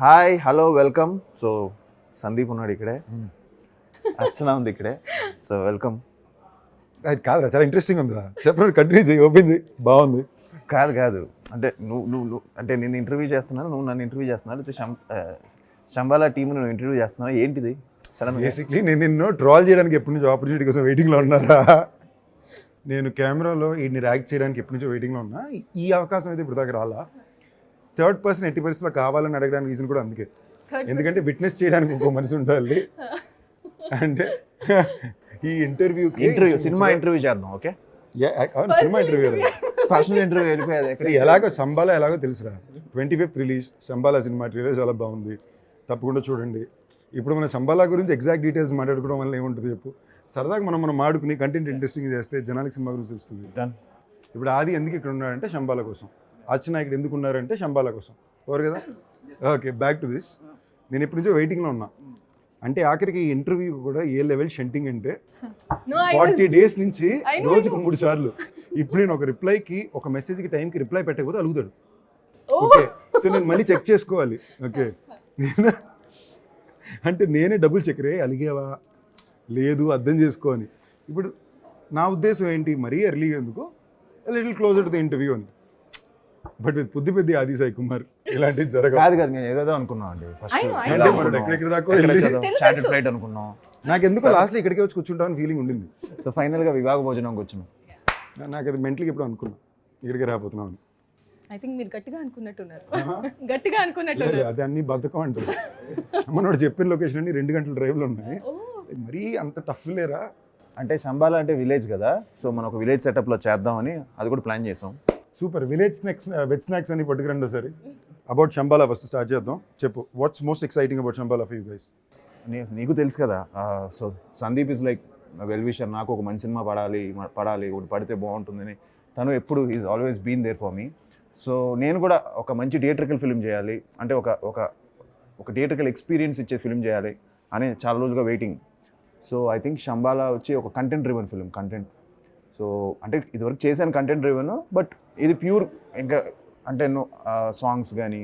Hi hello welcome. So Sandeep ఉన్నాడు ఇక్కడే, అర్చన ఉంది ఇక్కడే. So welcome. అది కాదురా, చాలా ఇంట్రెస్టింగ్ ఉందిరా. చెప్పండి, కంటిన్యూ చేయి, ఓపెన్ చేయి. బాగుంది. కాదు అంటే నువ్వు అంటే నేను ఇంటర్వ్యూ చేస్తున్నాను, నువ్వు నన్ను ఇంటర్వ్యూ చేస్తున్నావు, లేకపోతే శంబాలా టీంని నువ్వు ఇంటర్వ్యూ చేస్తున్నావు, ఏంటిది సడన్? బేసిక్లీ నేను నిన్ను ట్రాల్ చేయడానికి ఎప్పటి నుంచో ఆపర్చునిటీ కోసం వెయిటింగ్లో ఉన్నారా. నేను కెమెరాలో వీడిని ర్యాక్ చేయడానికి ఎప్పటి నుంచో వెయిటింగ్లో ఉన్నా. ఈ అవకాశం అయితే ఇప్పుడు దాకా రాలా. థర్డ్ పర్సన్ ఎట్టి పరిస్థితుల్లో కావాలని అడగడానికి రీజన్ కూడా అందుకే. ఎందుకంటే విట్నెస్ చేయడానికి ఇంకో మనిషి ఉండాలి. అంటే ఈ ఇంటర్వ్యూ సినిమా ఇంటర్వ్యూ చేద్దాం. Okay, cinema interview personal interview వెళ్ళిపోయేది. ఎలాగో సంబాలా ఎలాగో తెలుసురా. 25th release Shambhala cinema. Trailer చాలా బాగుంది, తప్పకుండా చూడండి. ఇప్పుడు మన సంబాలా గురించి ఎగ్జాక్ట్ డీటెయిల్స్ మాట్లాడుకోవడం వల్ల ఏముంటుంది చెప్పు. సరదాగా మనం మాడుకుని కంటెంట్ ఇంట్రెస్టింగ్ చేస్తే జనానికి సినిమా గురించి తెలుస్తుంది. ఇప్పుడు ఆది ఎందుకు ఇక్కడ ఉన్నాడంటే శంబాలా కోసం, అర్చన ఇక్కడ ఎందుకు ఉన్నారంటే శంబాలా కోసం. ఓవర్ కదా. Okay, back to this. నేను ఎప్పటి నుంచో వెయిటింగ్లో ఉన్నా. అంటే ఆఖరికి ఈ ఇంటర్వ్యూ కూడా ఏ లెవెల్ షంటింగ్ అంటే 40 days నుంచి రోజుకు 3 సార్లు. ఇప్పుడు నేను ఒక రిప్లైకి, ఒక మెసేజ్కి టైంకి రిప్లై పెట్టకపోతే అలుగుతాడు. ఓకే, సో నేను మళ్ళీ చెక్ చేసుకోవాలి. ఓకే, అంటే నేనే డబుల్ చెక్ రే, అలిగేవా లేదు అర్థం చేసుకోని. ఇప్పుడు నా ఉద్దేశం ఏంటి, మరీ ఎర్లీగా ఎందుకు, little closer to the interview అని. బట్ విత్ పుద్ది పెద్ద ఆది సాయి కుమార్ ఇలాంటివి జరగదు. కాదు నేను ఏదో అనుకున్నాం అండి. అంటే మనం ఎక్కడెక్కడ దాకా ఫ్లైట్ అనుకున్నాం. నాకు ఎందుకో లాస్ట్లో ఇక్కడికే వచ్చి కూర్చుంటామని ఫీలింగ్ ఉండింది. సో ఫైనల్గా వివాహ భోజనంకి వచ్చినాం. నాకు అది మెంటల్గా ఎప్పుడు అనుకున్నా ఇక్కడికే రాబోతున్నాం అని. ఐ థింక్ మీరు గట్టిగా అనుకున్నట్టున్నారు. గట్టిగా అనుకున్నట్టున్నారు. అది అన్ని బద్ధకం అంటారు. మనోడు చెప్పిన లొకేషన్ అన్ని 2 గంటల డ్రైవ్లో ఉన్నాయి. మరీ అంత టఫ్ లేరా. అంటే శంబాలా అంటే విలేజ్ కదా, సో మనం ఒక విలేజ్ సెటప్లో చేద్దామని అది కూడా ప్లాన్ చేసాం. Super. Village snacks, veg snacks అని పట్టుకురండి ఒకసారి. అబౌట్ శంబాలా ఫస్ట్ స్టార్ట్ చేద్దాం. చెప్పు, what's most exciting about Shambhala for you guys? నీకు తెలుసు కదా, so Sandeep is like well wisher. నాకు ఒక మంచి సినిమా పడాలి, ఒకటి పడితే బాగుంటుందని తను ఎప్పుడు is always been there for me. So నేను కూడా ఒక మంచి థియేట్రికల్ ఫిల్మ్ చేయాలి, అంటే ఒక థియేట్రికల్ ఎక్స్పీరియన్స్ ఇచ్చే ఫిల్మ్ చేయాలి అని చాలా రోజులుగా waiting. So I think Shambhala వచ్చి ఒక కంటెంట్ డ్రివెన్ ఫిల్మ్. సో అంటే ఇదివరకు చేశాను కంటెంట్ డ్రివెన్, బట్ ఇది ప్యూర్ ఇంకా అంటే సాంగ్స్ కానీ,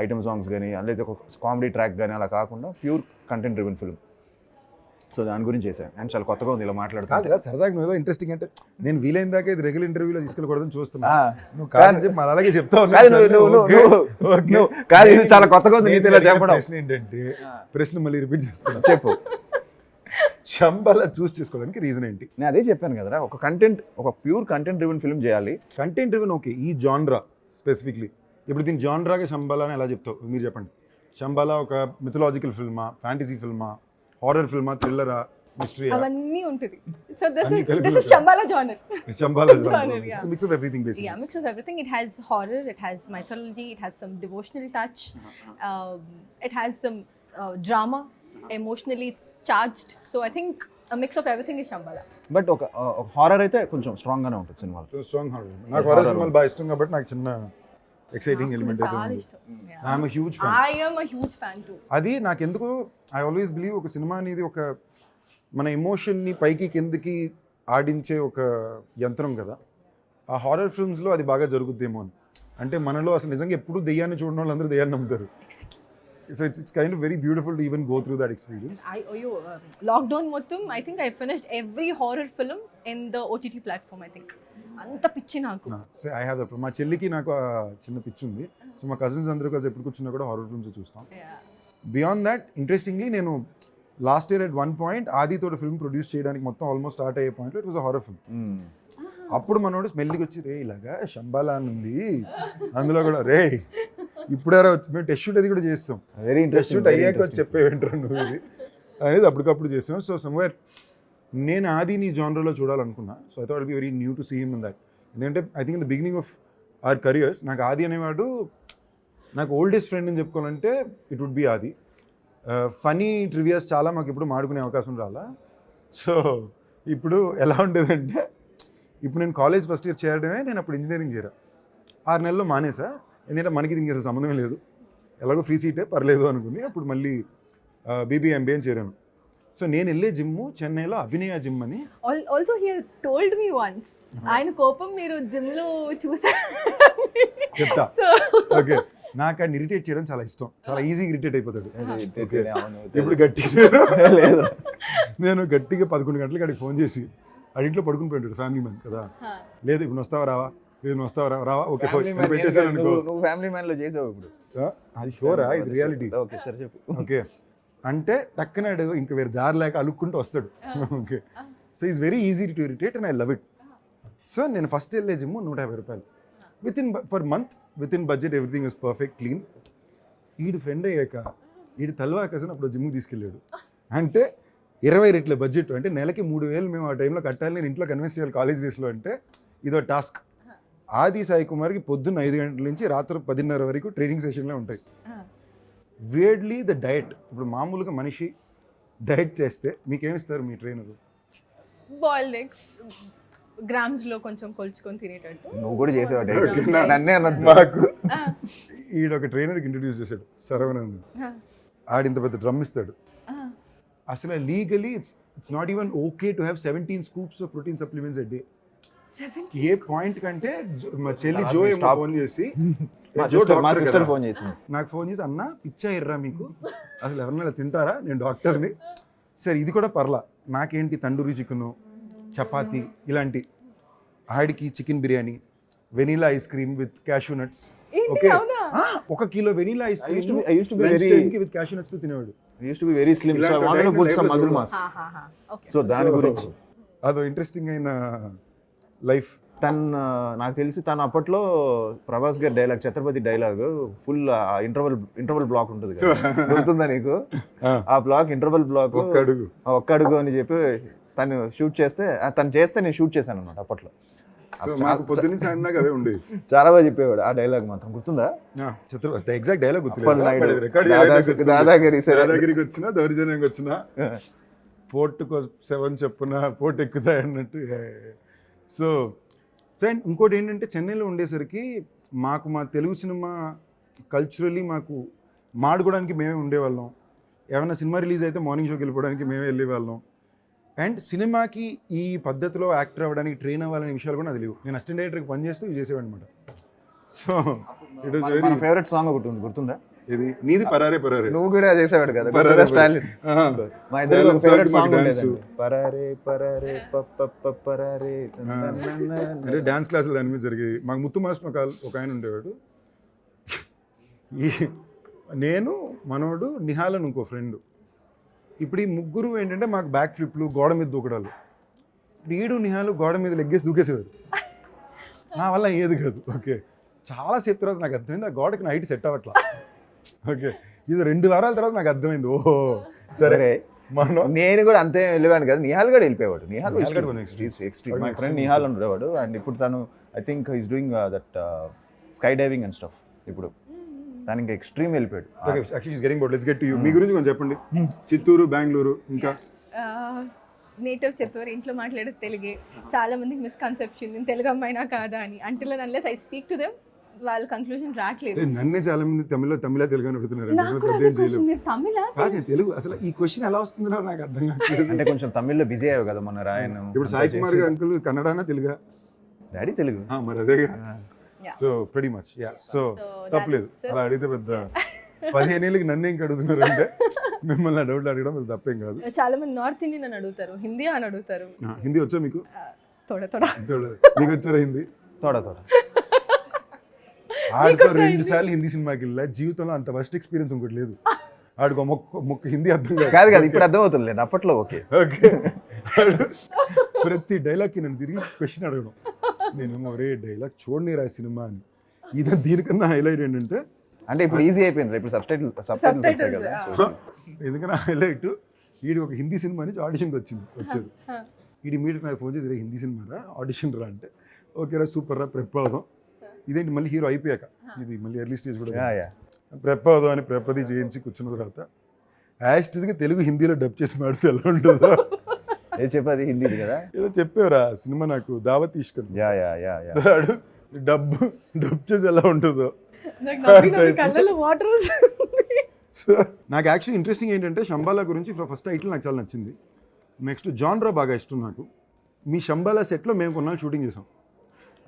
ఐటమ్ సాంగ్స్ కానీ, లేదా ఒక కామెడీ ట్రాక్ కానీ అలా కాకుండా pure content driven film. So దాని గురించి చేశాను. అండ్ చాలా కొత్తగా ఉంది ఇలా మాట్లాడుతాను. సరదాగా నువ్వు ఏదో ఇంట్రెస్టింగ్ అంటే నేను వీలైన దాకా ఇది రెగ్యులర్ ఇంటర్వ్యూలో తీసుకెళ్ళకూడదని చూస్తున్నా. నువ్వు కాదని చెప్పి మళ్ళీ అలాగే చెప్తా ఉన్నాను. చాలా కొత్తగా ఉంది నీతో ఇలా చెప్పడం. ప్రశ్న ఏంటంటే, ప్రశ్న మళ్ళీ రిపీట్ చేస్తున్నా. చెప్పు. శంబాలా చూస్ చేసుకోవడానికి రీజన్ ఏంటి? నేను అదే చెప్పాను కదరా, ఒక ప్యూర్ కంటెంట్ డ్రివెన్ ఫిల్మ్ చేయాలి. Content driven okay. ఈ జాన్రా స్పెసిఫిక్లీ ఇప్పుడు దీని జాన్రాగా శంబాలా అని ఎలా చెప్తావు మీరు చెప్పండి. శంబాలా ఒక మిథలాజికల్ ఫిల్మా, ఫ్యాంటసీ ఫిల్మా, హారర్ ఫిల్మా, థ్రిల్లరా, మిస్టరీ, అవన్నీ ఉంటుంది. So this is Shambhala genre. Shambhala genre, genre. yeah. It's a mix of everything basically. Yeah, mix of everything. It has horror, it has mythology, it has some devotional touch, it has some drama. Emotionally it's charged. So I think a mix of everything is Shambhala. But ఒక horror అయితే కొంచెం strong గానే ఉంటుంది సినిమాలో. Strong horror. నాకు horror సినిమాలు బాగా ఇష్టం కాబట్టి నాకు చిన్న ఎక్సైటింగ్ ఎలిమెంట్ అయితే ఉంది. I'm huge fan. I am a huge fan too. అది నాకెందుకు ఐ ఆల్వేస్ బిలీవ్ ఒక సినిమా అనేది ఒక మన ఎమోషన్ని పైకి కిందకి ఆడించే ఒక యంత్రం కదా. ఆ హారర్ ఫిల్మ్స్లో అది బాగా జరుగుద్దేమో అని. అంటే మనలో అసలు నిజంగా ఎప్పుడు దెయ్యాన్ని చూడడం వాళ్ళు అందరూ దెయ్యాన్ని నమ్ముతారు. So it's kind of very beautiful to even go through that experience. Lockdown మొత్తం I think I finished every horror film in the OTT platform. I think అంత పిచ్చి నాకు. సో ఐ హ్యావ్ మా చెల్లికి నాకు చిన్న పిచ్చి ఉంది. సో మా కజిన్స్ అందరూ కలిసి ఎప్పుడు కూర్చున్నా కూడా హారర్ ఫిల్మ్స్ చూస్తాం. బియాండ్ దాట్ ఇంట్రెస్టింగ్లీ నేను లాస్ట్ ఇయర్ అట్ 1 point ఆదితో ఫిల్మ్ ప్రొడ్యూస్ చేయడానికి మొత్తం ఆల్మోస్ట్ స్టార్ట్ అయ్యే పాయింట్లో it was a horror film. అప్పుడు మనోడు స్మెల్కి వచ్చి రే ఇలాగా శంబాలా అని ఉంది, అందులో కూడా రే ఇప్పుడారా వచ్చి మేము టెస్ట్ షూట్ అది కూడా చేస్తాం. వెరీ టెస్ట్ షూట్ అయ్యాక వచ్చి చెప్పేవింటారు నువ్వు ఇది అనేది అప్పటికప్పుడు చేస్తాం. సో సమ్వేర్ నేను ఆది నీ జానర్లో చూడాలనుకున్నా. So I thought be very new to see him in that. ఎందుకంటే I think in the beginning of our careers నాకు ఆది అనేవాడు నాకు ఓల్డెస్ట్ ఫ్రెండ్ అని చెప్పుకోవాలంటే it would be Aadi. Funny trivias చాలా మాకు ఇప్పుడు మాడుకునే అవకాశం రాలా. సో ఇప్పుడు ఎలా ఉండేదంటే, ఇప్పుడు నేను కాలేజ్ ఫస్ట్ ఇయర్ చేయడమే, నేను అప్పుడు ఇంజనీరింగ్ చేరా 6 నెలల్లో మానేసా. ఎందుకంటే మనకి దీనికి అసలు సంబంధమే లేదు, ఎలాగో ఫ్రీ సీటే పర్లేదు అనుకుని అప్పుడు మళ్ళీ BBA అని చేరాను. సో నేను వెళ్ళే జిమ్ చెన్నైలో అభినయ జిమ్ అని. ఆల్సో హి టోల్డ్ మీ వన్స్, ఆయన కోపం మీరు జిమ్ లో చూసారు చెప్తా. ఓకే, నాకు ఆయన ఇరిటేట్ చేయడం చాలా ఇష్టం, చాలా ఈజీగా ఇరిటేట్ అయిపోతాడు. అవును, ఇప్పుడు గట్టిగా లేదు నేను గట్టిగా 11 గంటలకు అడిగి ఫోన్ చేసి ఆడి ఇంట్లో పడుకుని పోయింటాడు, ఫ్యామిలీ మ్యాన్ కదా. లేదు ఇప్పుడు వస్తావా రావా, లేదు నువ్వు వస్తావా రావా, ఓకే పెట్టేసాను అనుకో. నువ్వు ఫ్యామిలీ మ్యాన్ లో చేసావు ఇప్పుడు. అది షోరా, ఇది రియాలిటీ. ఓకే సరే చెప్పు. ఓకే అంటే టక్కనాడు ఇంక వేరే దారి లేక అలుక్కుంటూ వస్తాడు. Okay so is very easy to irritate and I love it. So నేను ఫస్ట్ వెళ్ళే జిమ్ 150 రూపాయలు for month, with in budget, everything is perfect clean. ఈడు ఫ్రెండ్ అయ్యాక ఈడు తలవాకసని అప్పుడు జిమ్కి తీసుకెళ్ళాడు. అంటే 20 రెట్ల బడ్జెట్, అంటే నెలకి 3,000 మేము ఆ టైంలో కట్టాలి, నేను ఇంట్లో కన్విన్స్ చేయాలి కాలేజ్ డేస్లో. అంటే ఇదో టాస్క్. ఆది సాయి కుమార్కి పొద్దున్న 5 గంటల నుంచి రాత్రి 10:30 వరకు ట్రైనింగ్ సెషన్లో ఉంటాయి. వేర్డ్లీ ద డయట్. ఇప్పుడు మామూలుగా మనిషి డయట్ చేస్తే మీకేమిస్తారు మీ ట్రైనర్? బాయిల్డ్ ఎగ్స్ గ్రామ్స్ లో కొంచెం కొలుచుకొని తినేటట్టు. నువ్వు కూడా చేసేవాడు, నన్నే అన్నది. మాకు ఈడొక ట్రైనర్కి ఇంట్రడ్యూస్ చేశాడు, శరవణన్. ఆడింత పెద్ద డ్రమ్ ఇస్తాడు. అసలు legally it's not even okay to have 17 scoops of protein supplements a day. A point కంటే మా చెల్లి జో ఏమో ఫోన్ చేసి, మా సిస్టర్ ఫోన్ చేసింది నాకు, ఫోన్ చేసి అన్న పిచ్చా ఎర్రా మీకు, అసలు ఎవరన్నా తింటారా, నేను డాక్టర్ని. సరే ఇది కూడా పర్లా, నాకేంటి తండూరి చికెను, చపాతి ఇలాంటి. ఆడికి chicken biryani, vanilla ice cream with cashew nuts. Okay 1 kilo vanilla ice cream with cashew nuts తో తినేవాడు. used to be very slim, so I wanted to put some muscle mass. Okay. So దాని గురించి అదో interesting అయిన life. నాకు తెలిసి తను అప్పట్లో ప్రభాస్ గారి dialogue, Chhatrapati dialogue full interval block ఉంటుంది కదా, గుర్తుందా నీకు? ఆ బ్లాక్ ఇంటర్వల్ బ్లాక్ ఒక్క అడుగు అని చెప్పి తను షూట్ చేస్తే, తను చేస్తే నేను షూట్ చేశాను అన్నమాట అప్పట్లో. పొద్దున్న సాయంత్రం అవే ఉండేవి. చాలా బాగా చెప్పేవాడు ఆ డైలాగ్ మాత్రం. గుర్తుందా? ఎగ్జాక్ట్ డైలాగ్ దాదాగిరికి వచ్చినా, దౌర్జన్యంకి వచ్చినా, పోర్టుకు 7 చెప్పున పోర్ట్ ఎక్కుతాయి అన్నట్టు. సో అండ్ ఇంకోటి ఏంటంటే, చెన్నైలో ఉండేసరికి మాకు మా తెలుగు సినిమా కల్చరలీ మాకు మాడుకోవడానికి మేమే ఉండేవాళ్ళం. ఏమైనా సినిమా రిలీజ్ అయితే మార్నింగ్ షోకి వెళ్ళిపోవడానికి మేమే వెళ్ళేవాళ్ళం. అండ్ సినిమాకి ఈ పద్ధతిలో యాక్టర్ అవ్వడానికి ట్రైన్ అవ్వాలనే విషయాలు కూడా నాకు తెలియదు. నేను అసిస్టెంట్ డైరెక్టర్కి పనిచేస్తూ చేసేవాడు అనమాట. So it was very favourite song ఒకటి ఉంది, గుర్తుందా? ఇది నీది పరారే పరారే. నువ్వు కూడా చేసేవాడు కదా, మా ఇద్దరు ఫేవరెట్ సాంగ్ ఉండేది, పరారే పరారే పరారే. అంటే డ్యాన్స్ క్లాసులు దాని మీద జరిగేవి. మాకు ముత్తు మాస్టర్ ఒక ఆయన ఉండేవాడు. నేను, మనోడు, నిహాల్ అని ఇంకో ఫ్రెండ్. ఇప్పుడు ఈ ముగ్గురు ఏంటంటే మాకు బ్యాక్ ఫ్లిప్లు, గోడ మీద దూకడాలు. ఇప్పుడు ఈడు నిహాలు గోడ మీద లెగ్గేసి దూకేసేవారు. నా వల్ల ఏది కాదు. ఓకే చాలాసేపు తర్వాత నాకు అర్థమైంది ఆ గోడకి నా హైట్ సెట్ అవ్వట్లా. ఓకే ఇది 2 వారాల తర్వాత నాకు అర్థమైంది, ఓహో సరే. నేను కూడా అంతే వెళ్ళేవాడు కదా, నిహాల్ కూడా వెళ్ళిపోయాడు. నిహాల్ మై ఫ్రెండ్ నిహాల్ ఉండేవాడు. అండ్ ఇప్పుడు తను I think is doing that sky diving and stuff. ఇప్పుడు తను ఇంకా ఎక్స్ట్రీమ్ వెళ్ళిపోయాడు. మీ గురించి కొంచెం చెప్పండి. చిత్తూరు, బెంగళూరు, ఇంకా నేటివ్ చిత్తూరు, ఇంట్లో మాట్లాడే తెలుగే. చాలా మందికి మిస్కన్సెప్షన్, నేను తెలుగు అమ్మాయినా కాదా అని. Until and unless I speak to them వాళ్ళ కంక్లూజన్ రావట్లేదు. నన్నే చాలా మంది తమిళ తెలుగు అని అడుగుతున్నారు. తెలుగు అసలు ఈ క్వశ్చన్ ఎలా వస్తుందో నాకు అర్థం కావట్లేదు. అంటే కొంచెం తమిళ్లో బిజీ అయ్యావు కదా మొన్న రాయను. ఇప్పుడు సాయి కుమార్ గారు అంకుల్ కన్నడనా తెలుగా? డాడీ తెలుగు. మరి అదేగా. So pretty much yeah. So తప్పలేదు అలా అడిగితే. పెద్ద 15 ఏళ్ళకి నన్ను ఇంక అడుగుతున్నారు అంటే మిమ్మల్ని డౌట్లు అడగడం పెద్ద తప్పేం కాదు. చాలా మంది నార్త్ ఇండియన్ అని అడుగుతారు, హిందీ అని అడుగుతారు. హిందీ వచ్చా మీకు? తోడ తోడ. నీకు వచ్చారా హిందీ? తోడ తోడ. ఆడితో 2 సార్లు హిందీ సినిమాకి వెళ్ళా. జీవితంలో అంత ఫస్ట్ ఎక్స్పీరియన్స్ ఇంకోటి లేదు. ఆడికి మొక్క హిందీ అర్థం కాదు కదా, ఇప్పుడు అర్థం అవుతుంది లేదు, అప్పట్లో ఓకే. ఓకే ప్రతి డైలాగ్కి నన్ను తిరిగి క్వశ్చన్ అడగడం. నేనేమో ఒరే డైలాగ్ చూడని రా సినిమా అని. ఇది దీనికన్నా హైలైట్ ఏంటంటే, అంటే ఇప్పుడు ఈజీ అయిపోయింది, ఇప్పుడు సబ్టైటిల్స్ వస్తాయి కదా. ఎందుకన్నా హైలైట్, వీడి ఒక హిందీ సినిమా నుంచి ఆడిషన్కి వచ్చాడు. వీడి మీడియట్ నాకు ఫోన్ చేసి, రే హిందీ సినిమా రా, ఆడిషన్ రా అంటే, ఓకే రా సూపర్ రా, ప్రెప్ అవుదాం. ఇదేంటి మళ్ళీ హీరో అయిపోయాక, ఇది మళ్ళీ ఎర్లీ స్టేజ్ కూడా ప్రెప్ అవుదాం అని ప్రెప్పది చేయించి కూర్చున్న తర్వాత యాస్టిజ్గా తెలుగు హిందీలో డబ్ చేసి మాడితే ఎలా ఉంటుందో చెప్పేది హిందీ కదా. ఏదో చెప్పేవరా సినిమా నాకు దావత్ తీసుకొని డబ్ చేసి ఎలా ఉంటుందో. నాకు యాక్చువల్లీ ఇంట్రెస్టింగ్ ఏంటంటే, శంబాలా గురించి ఫస్ట్ టైటిల్ నాకు చాలా నచ్చింది. నెక్స్ట్ జాన్రా బాగా ఇష్టం నాకు. మీ శంబాలా సెట్లో మేము కొన్నాళ్ళు షూటింగ్ చేసాం.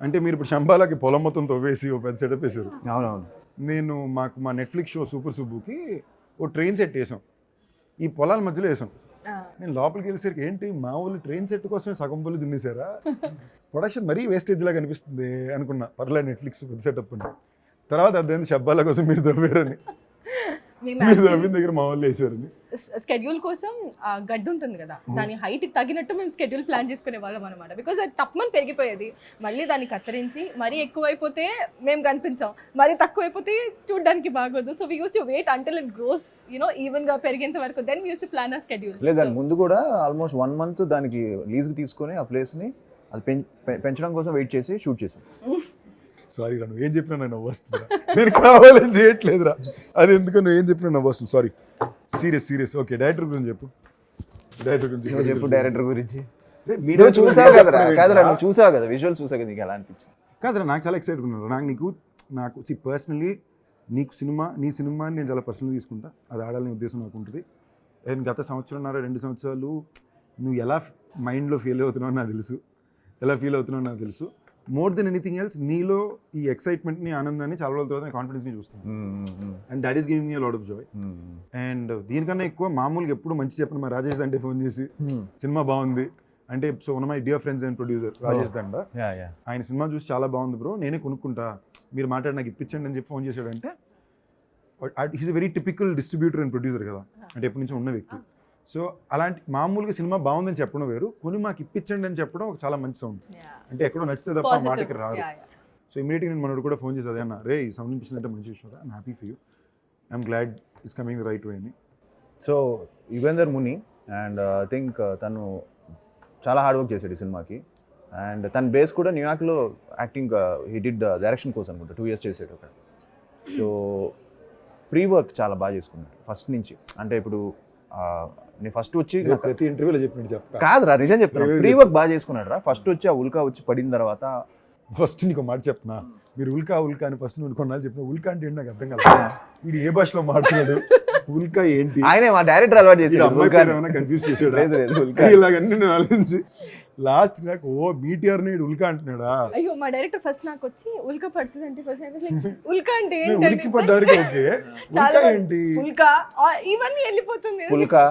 అంటే మీరు ఇప్పుడు శంబాలాకి పొలం మొత్తం తవ్వేసి ఒక పెద్ద సెటప్ వేసారు. అవునవును. నేను మా నెట్ఫ్లిక్స్ షో సూపర్ సుబ్బుకి ఓ ట్రైన్ సెట్ వేసాం, ఈ పొలాల మధ్యలో వేసాం. నేను లోపలికి వెళ్ళేసరికి ఏంటి మా వాళ్ళు ట్రైన్ సెట్ కోసమే సగం పొలి దున్నేశారా, ప్రొడక్షన్ మరీ వేస్టేజ్ లాగా అనిపిస్తుంది అనుకున్నా. పర్లేదు నెట్ఫ్లిక్స్ పెద్ద సెటప్ అని. తర్వాత అదేంటి శబ్దాల కోసం మీరు దవ్వారని, మీరు దవ్విన దగ్గర మా వాళ్ళు వేసారని. స్కెడ్యూల్ కోసం గడ్డి ఉంటుంది కదా, దాని హైట్ తగినట్టు మేము స్కెడ్యూల్ ప్లాన్ చేసుకునే వాళ్ళం అనమాట. బికాజ్ అది తప్పమని పెరిగిపోయేది, మళ్ళీ దాన్ని కత్తిరించి మరీ ఎక్కువైపోతే మేము కనిపించాం, మరీ తక్కువైపోతే చూడడానికి బాగోదు. So we use to wait until it grows even గా పెరిగేంత వరకు, then we use to plan ఆ స్కెడ్యూల్. లేదు దాని ముందు కూడా ఆల్మోస్ట్ 1 month దానికి లీజ్కి తీసుకొని ఆ ప్లేస్ని అది పెంచడం కోసం వెయిట్ చేసి షూట్ చేసాం. సారీ రా, నువ్వు ఏం చెప్పినా నన్ను వస్తుందిరా, నేను కావాలని చేయట్లేదురా, అది ఎందుకు నువ్వు ఏం చెప్పినా నవ్వు వస్తుంది. Sorry, serious. ఓకే, డైరెక్టర్ గురించి చెప్పు. డైరెక్టర్ గురించి చెప్పు. డైరెక్టర్ గురించి నువ్వు చూసావు కదరా, కాదరా నువ్వు చూసావు కదా, విజువల్స్ చూసావు కదా, నీకు ఎలా అనిపించింది? కాదరా, నాకు చాలా ఎక్సైట్ ఉన్నాను. నాకు పర్సనలీ నీ సినిమాని నేను చాలా పర్సనల్ తీసుకుంటా, అది ఆడాలనే ఉద్దేశం నాకు ఉంటుంది. అండ్ గత 2 సంవత్సరాలు నువ్వు ఎలా మైండ్లో ఫీల్ అవుతున్నావు నాకు తెలుసు. మోర్ దెన్ ఎనీథింగ్ ఎల్స్ నీలో ఈ ఎక్సైట్మెంట్ని, ఆనందాన్ని చాలా రోజుల తర్వాత కాన్ఫిడెన్స్ని చూస్తాను. And that is giving me lot of Joy. And దీనికన్నా ఎక్కువ మామూలుగా ఎప్పుడు మంచి చెప్పిన మా రాజేష్ దండే ఫోన్ చేసి సినిమా బాగుంది అంటే, so one my dear friends and producer Rajesh దండ, ఆయన సినిమా చూసి చాలా బాగుంది బ్రో, నేనే కొనుక్కుంటా, మీరు మాట్లాడి నాకు ఇప్పించండి అని చెప్పి ఫోన్ చేశాడంటే, he's a very typical distributor and producer కదా, అంటే ఎప్పటి నుంచో ఉన్న వ్యక్తి. సో అలాంటి మామూలుగా సినిమా బాగుందని చెప్పడం వేరు, కొని మాకు ఇప్పించండి అని చెప్పడం ఒక చాలా మంచి సౌండ్. అంటే ఎక్కడో నచ్చితే తప్ప ఆ మాటకి రాదు. సో ఇమీడియట్గా నేను మనోడు కూడా ఫోన్ చేసి అదే అన్న, రే ఈ సౌండ్ ఇప్పించిందంటే మంచి విషయం, I'm happy for you, I'm glad it's coming the right way అని. So Yugender Muni and I think తను చాలా హార్డ్ వర్క్ చేశాడు ఈ సినిమాకి. అండ్ తన బేస్ కూడా న్యూయార్క్లో యాక్టింగ్ హీ డిడ్ డైరెక్షన్ కోసం అనుకుంటా 2 years చేసాడు అక్కడ. సో ప్రీ వర్క్ చాలా బాగా చేసుకున్నాడు ఫస్ట్ నుంచి. అంటే ఇప్పుడు నేను ఫస్ట్ వచ్చి ప్రతి ఇంటర్వ్యూలో చెప్పి కాదురా, నిజం చెప్తాను, ప్రీ వర్క్ బాగా చేసుకున్నాడు రా. ఫస్ట్ వచ్చి ఆ ఉల్కా వచ్చి పడిన తర్వాత ఫస్ట్ నీకు మాట చెప్పనా, మీరు ఉల్కా అని ఫస్ట్ నువ్వు కొన్నాళ్ళు చెప్పిన, ఉల్కా అంటే ఏంటి నాకు అర్థం కాదు, వీడు ఏ భాషలో మాట్లాడు, ఉల్కా ఏంటి, ఆయనే మా డైరెక్టర్ అలవాటు చేసాడు, కన్ఫ్యూజ్ చేసాడు. ఇలాగన్నీ నేను ఆలోచించి లాస్ట్ నాకు మీటిఆర్ నేడు ఉల్కా అంటున్నాడా. అయ్యో మా డైరెక్టర్ ఫస్ట్ నాకు వచ్చి ఉల్కా పడుతుంది అంటే ఉల్కా అంటే ఉలికి పడ్డానికి ఓకే, ఉల్కా ఏంటి, ఉల్కా ఇవన్నీ వెళ్ళిపోతుంది ఉల్కా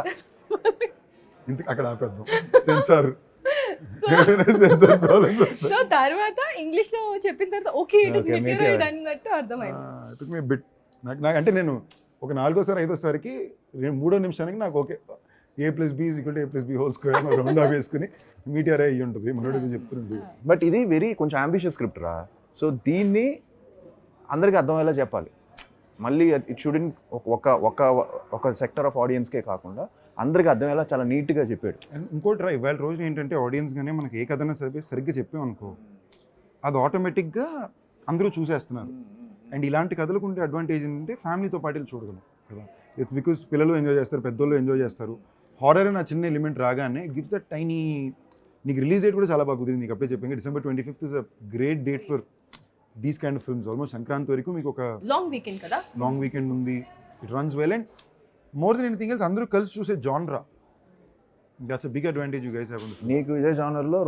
ఇంతకు అక్కడ ఆపేద్దాం, సెన్సార్. సో తర్వాత ఇంగ్లీష్ లో చెప్పిన తర్వాత ఓకే అన్నట్టు అర్థమైంది. బిట్ నాకు అంటే నేను ఒక 4వ 5వ 3వ నిమిషానికి నాకు okay A+B = A+B² round of వేసుకుని మీటిఆర్ అయ్యి ఉంటుంది మనోడు చెప్తున్నాడు. బట్ ఇది కొంచెం అంబిషియస్ స్క్రిప్ట్ రా. సో దీన్ని అందరికీ అర్థమయ్యేలా చెప్పాలి. మళ్ళీ ఇట్ షుడెంట్ ఒక సెక్టర్ ఆఫ్ ఆడియన్స్కే కాకుండా అందరికీ అర్థమయ్యేలా చాలా నీట్గా చెప్పాడు. ఇంకోటి రా, ఇవాళ రోజున ఏంటంటే ఆడియన్స్గానే మనకి ఏ కథనా సరిగ్గా చెప్పామనుకో, అది ఆటోమేటిక్గా అందరూ చూసేస్తున్నారు. అండ్ ఇలాంటి కథలకు ఉండే అడ్వాంటేజ్ ఏంటంటే ఫ్యామిలీతో పాటు చూడగలం కదా. ఇట్స్ బికాస్ పిల్లలు ఎంజాయ్ చేస్తారు, పెద్దోళ్ళు ఎంజాయ్ చేస్తారు. హారర్ అని ఆ చిన్న ఎలిమెంట్ రాగానే గివ్స్ అ టైనీ. నీకు రిలీజ్ డేట్ కూడా చాలా బాగా కుదిరింది, నీకు అప్పుడే చెప్పాను. December 25th is a great date for these kind of films. Almost Sankranti వరకు మీకు ఒక లాంగ్ వీకెండ్ కదా, లాంగ్ వీకెండ్ ఉంది. It runs well and more than anything else అందరూ కలిసి చూసే జానరా. That's a big advantage you guys have. నీకు ఇదే జానర్లో